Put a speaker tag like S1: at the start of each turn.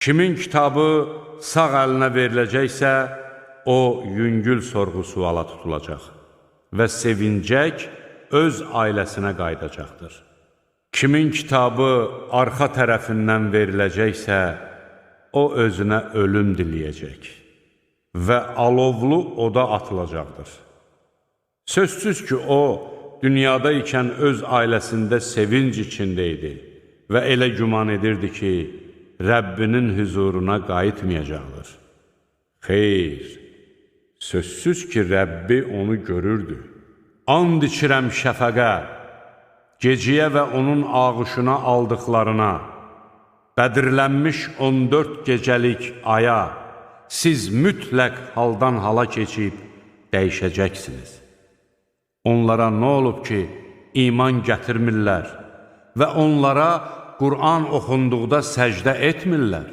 S1: Kimin kitabı sağ əlinə veriləcəksə, o yüngül sorğu-suala tutulacaq və sevincək öz ailəsinə qayıdacaqdır. Kimin kitabı arxa tərəfindən veriləcəksə, o özünə ölüm diləyəcək və alovlu oda atılacaqdır. Sözsüz ki, o, dünyada ikən öz ailəsində sevinc içində idi və elə güman edirdi ki, Rəbbinin hüzuruna qayıtmayacaqdır. Xeyr, sözsüz ki, Rəbbi onu görürdü. And içirəm şəfəqə, geciyə və onun ağuşuna aldıqlarına, bədirlənmiş 14 gecəlik aya, siz mütləq haldan hala keçib dəyişəcəksiniz. Onlara nə olub ki, iman gətirmirlər və onlara Qur'an oxunduqda səcdə etmirlər?